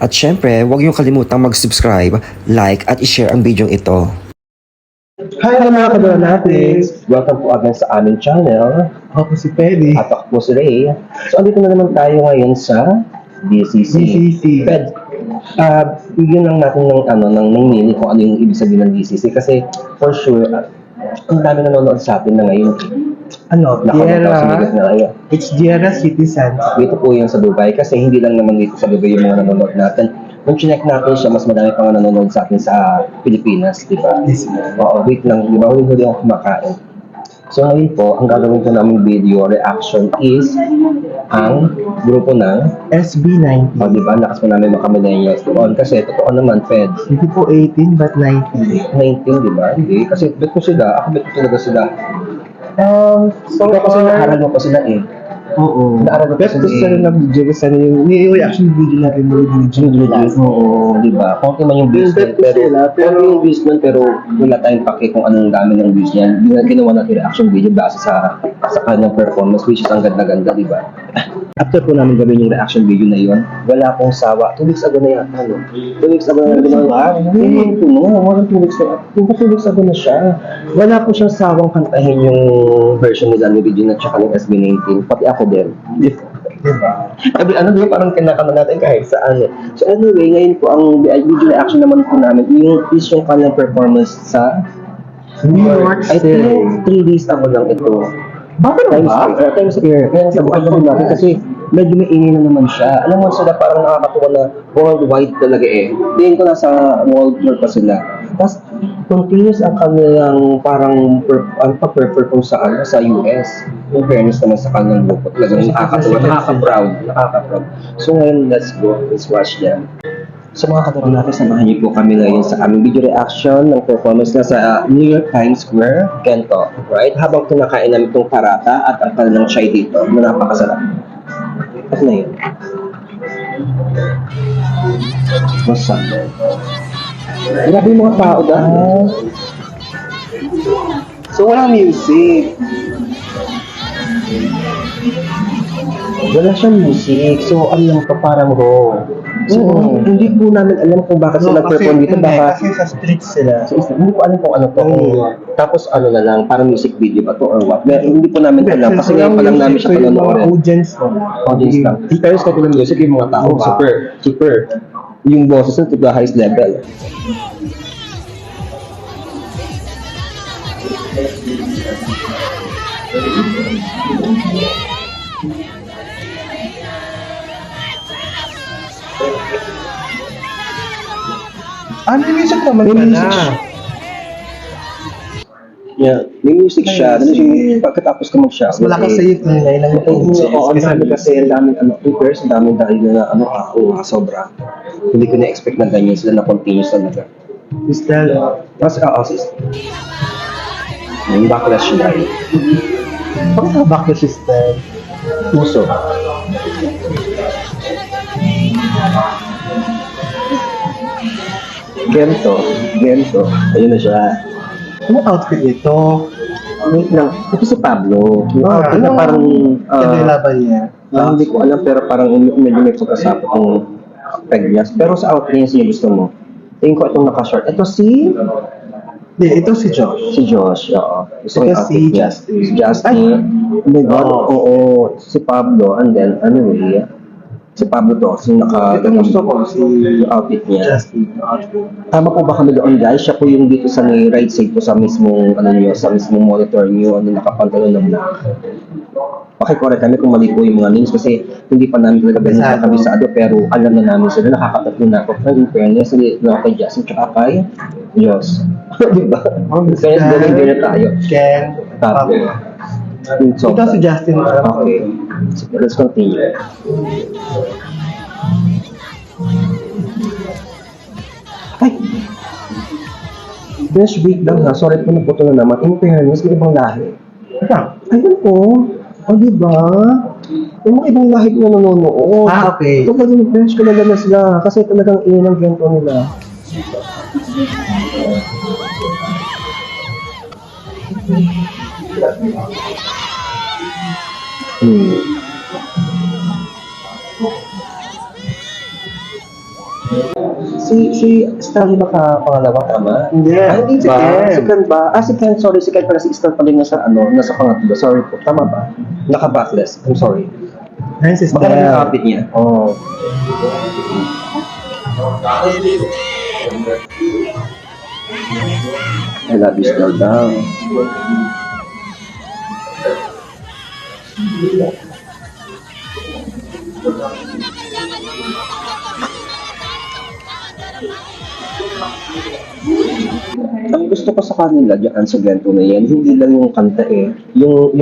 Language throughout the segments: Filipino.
At syempre, huwag niyong kalimutang mag-subscribe, like at i-share ang video ito. Hi mga kadura natin! Welcome po again sa aming channel. Ako po si Peddy. At ako po si Ray. So, andito na naman tayo ngayon sa DCC. Ped, bigyan lang natin ng meaning kung ano yung ibig sabihin ng DCC. Kasi, for sure, ang dami nanonood sa atin na ngayon. It's Diera City Center. Dito po yan sa Dubai. Kasi hindi lang naman dito sa Dubai yung mga nanonood natin. Nung chinek natin siya, mas madami pang nanonood sa atin sa Pilipinas, di ba? Yes. Oo, wait lang, di ba? Huli ako kumakain. So ngayon po, ang gagawin ko namin video reaction is ang grupo ng SB19. di ba? Lakas po namin mga millennials doon. Kasi totoo naman, Fed. Hindi po 18 but 19. 19, di ba? Hindi. Kasi bet ko sila. Ako bet ko talaga sila. So Kasi naaral mo pa sila eh. Oo. Naaral mo pa Bet sila ko sila eh. nag-video sa yung reaction video natin mo Oo, di ba? Konti man yung views Bet nun, ko sila, pero yung views nun, pero wala tayong pake kung anong dami ng views niyan. Ginawa natin reaction video base sa kanyang performance, which is ang ganda-ganda, di ba? After po namin gawin yung reaction video na yun, wala akong sawa. 2 weeks ago na yata, no? 2 weeks ago na ginawa. Hindi po, no? More than 2 weeks na. 2 weeks ago na siya. Wala po siyang sawang kantahin yung version ni Danny Regina at saka ng SB19. Pati ako din. Diba? Sabi, di ba parang kinakama natin kahit saan eh. So anyway, ngayon po ang video reaction naman po namin, yung kanyang performance sa New York I City. think 3 days ako lang ito. Bakit ba? Times Square. Kaya sa buhay natin kasi medyo may ingay na naman siya. Alam mo sila parang nakakatuwa na worldwide talaga eh. Tingin ko nasa world tour pa sila. Tapos continuous ang kanilang parang pag-perform sa US. In fairness naman sa kanilang grupo. Talagang nakakatuwa. Nakaka-proud. So ngayon, let's go. Let's watch them. Sa mga katarang natin, samahan niyo po kami ngayon sa aming video reaction ng performance na sa New York Times Square, Gento. Right? Habang kinakain namin itong parata at ang kanilang chai dito na napakasarap. At na yun. What's up? Grabe yung mga tao dahil. So walang music. Wala siyang music. So ano lang pa parang raw. So, hindi po namin alam kung bakit sila perform dito. Kasi sa streets sila. So, hindi ko alam kung ano to. Tapos ano na lang, parang music video ba to or what. Hindi po namin alam. Kasi ngayon pa lang namin siya panonood. Audience lang. Pero sa ng music, yung mga tao, super. Yung boses na to the highest level. May music naman May pala. music siya. Yeah, may music siya. Pagkatapos ka mag-shop. Malakas sa youth nila lang ito. Oo, ang dami kasi ang daming ang daming dahil na sobra. Hindi ko na-expect na ganyan sila na continuous talaga. Crystal. Mas sis. Yung backlash siya dahil. Bakit back to sister? Puso. Gento. Ayun na siya. Anong outfit ito? Wait lang, ito si Pablo. Yung outfit na parang... Ano yung laban niya? hindi ko alam, pero parang medyo may pagkasapot ang peg niya. Pero sa outfit niya, siya gusto mo. Tingin ko itong naka-short. Ito si... Hindi, ito si Josh. Si Josh, oo. Gusto ko Ito yung si outfit niya. Justin. Si Justin. Oh my God. Oo. Si Pablo. And then, si Pablo to. Si Ito gusto ko, si yung outfit niya. Justin. Tama po ba kami doon, guys? Siya po yung dito sa may right side po sa mismong sa mismong monitor niyo, nakapantalo na black. Pakicorrect kami kung mali po yung mga names kasi hindi pa namin talaga ganun kabisado, pero alam na namin sila, nakakatatlo na ako. In fairness, hindi na kay Justin tsaka kay Diyos. Diba? Kaya galing din na tayo. Ken. Pablo. So, Ito si Justin. okay. So, let's continue. Ay! Best week lang ha. Sorry po naputo na naman. In fairness, may ibang lahi. Ayun po. O, diba? Yung mga ibang lahi na nanonood. Okay. Ito talagang fresh ko na sila. Kasi talagang iyon ang gento nila. Si Stanley baka pangalawa, tama? Hindi. Hindi Si ba? Ken. Si Ken ba? Si Ken, sorry, si Ken pala, si Stan pala yung nasa pangatlo. Sorry po, tama ba? Naka-backless, I'm sorry. Ayun si Baka naging Steph. kapit niya. Oo. I love you still daw. Ang gusto ko sa kanila diyan sa ganito na yan, hindi lang yung kanta eh. Yung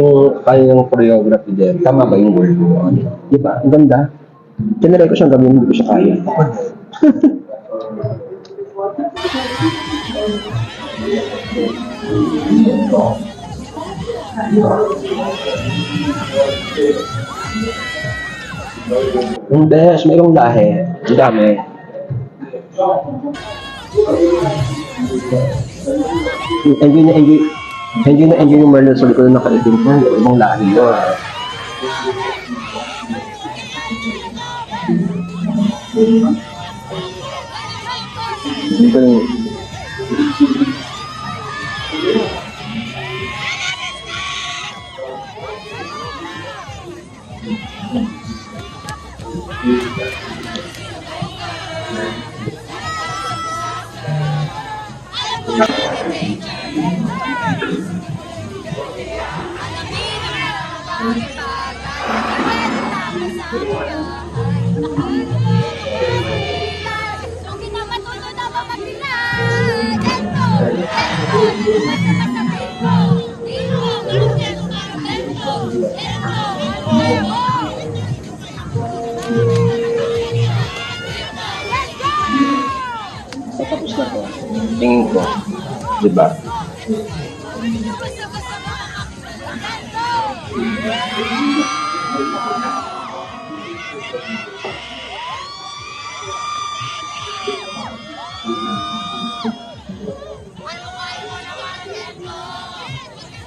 kanyang choreography din. Tama ba yung word mo? Di ba? Ang ganda. Tinry ko siyang gawin, hindi ko siya kaya. Yung besh, mayroong lahi. Ang dami. Enjoy na enjoy. Enjoy na enjoy yung Merlin sa likod na nakaitim ko. Ibang lahi yun. Hindi ko rin. Tapos na to. Tingin ko. Diba?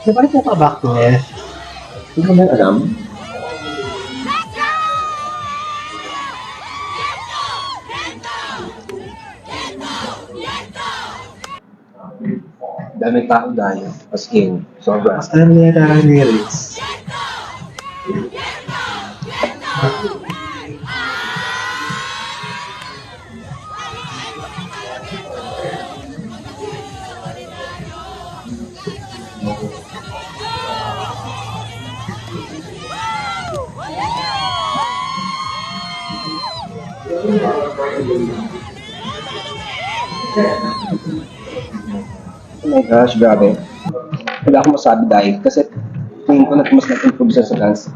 Di ba ito ka backless? Hindi ko lang alam. Daming tao dahil. As in, sobra. Mas alam niya na lyrics. Oh my gosh, grabe. Wala akong masabi dahil kasi tingin ko na mas nag-improve siya sa dance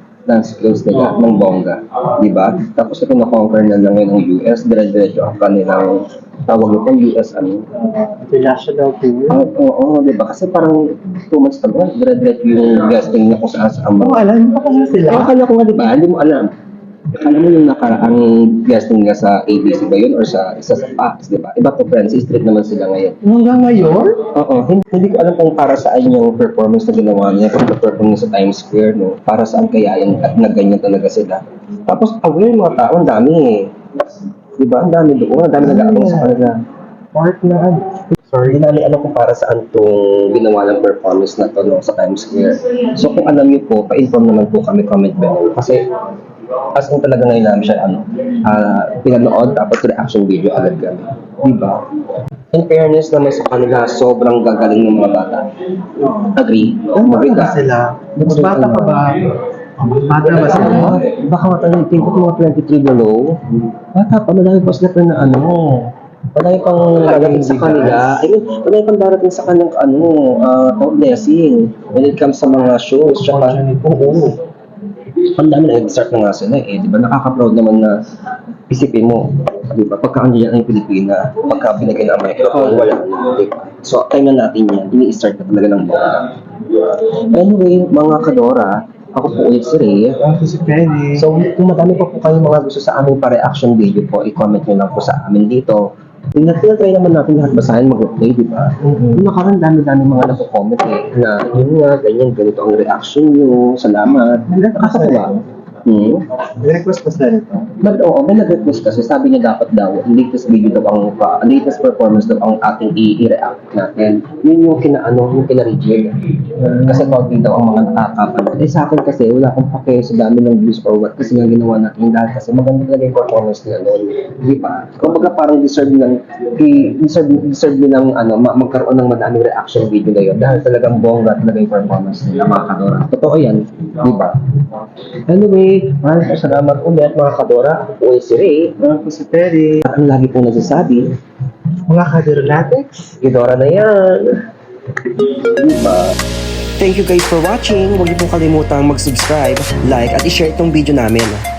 skills nila ng bongga. Di ba? Tapos na pinakonquer na lang ngayon ng US, dire-diretso ang kanilang tawag nito US ano. International tour. Oo, di ba? Kasi parang 2 months ago, dire-diretso yung guesting niya kung saan Oo, alam mo pa kaya sila? Akala ko nga, di ba? Hindi mo alam. Akala mo yung nakaraang guesting nga sa ABC ba yun or sa isa sa Fox, di ba? Iba to friends, street naman sila ngayon. Hanggang ngayon? Oo, hindi ko alam kung para saan yung performance na ginawa niya kung perform niya sa Times Square, no? Para saan kaya yan at nagganyan talaga sila. Tapos aware yung mga tao, ang dami eh. Di ba? Ang dami doon, ang dami nag-aabang sa kanila. Part na ano? Sorry, hindi namin alam kung para saan itong ginawa ng performance na to no, sa Times Square. So kung alam niyo po, pa-inform naman po kami, comment below. Kasi as in talaga ngayon namin siya pinanood tapos reaction video agad kami. Diba? In fairness naman sa kanila, sobrang gagaling ng mga bata. Agree? Agree ka sila? Mas bata pa ba? Bata ba sila? Baka matanong ko mga 23 below. Bata pa, madami pa sila na ano. Madami pang darating sa kanila. I mean, madami pang darating sa kanilang blessing when it comes sa mga shows. Tsaka, oo. Ang dami na nag-start na nga sila eh. Di ba? Nakaka-proud naman na isipin mo. Di ba? Pagka andiyan ang Pilipina, pagka binigay na ang microphone, wala na. Di ba? So, time na natin yan. Ini-start na talaga ng bongga. Anyway, mga kadora, ako po ulit si Ray. Ako si Penny. So, kung madami pa po kayong mga gusto sa aming pa-reaction video po, i-comment nyo lang po sa amin dito. Tinatry naman natin lahat basahin, mag-replay, di ba? Yung nakaraan, dami-dami mga nagko-comment eh, na yun nga, ganyan, ganito ang reaction nyo, salamat. Nakakatawa. Request pa sila nito. Oo, may nag-request kasi sabi niya dapat daw latest video daw ang latest performance daw ang ating i-react natin. Yun yung yung kina-reject. Kasi konti daw ang mga nakakapanood. Eh sa akin kasi wala akong pake sa dami ng views or what kasi nga ginawa natin dahil kasi maganda talaga yung performance nila noon. Di ba? Kumbaga parang deserve nilang magkaroon ng madaming reaction video ngayon dahil talagang bongga talaga yung performance nila mga kadora. Totoo yan, di ba? Anyway, maraming salamat ulit mga kadora. Ako po si Ray. Ako si Terry. At ang lagi pong nagsasabi, Mga kadero latex. Idora na yan. Diba? Thank you guys for watching. Huwag niyo pong kalimutang mag-subscribe, like at i-share itong video namin.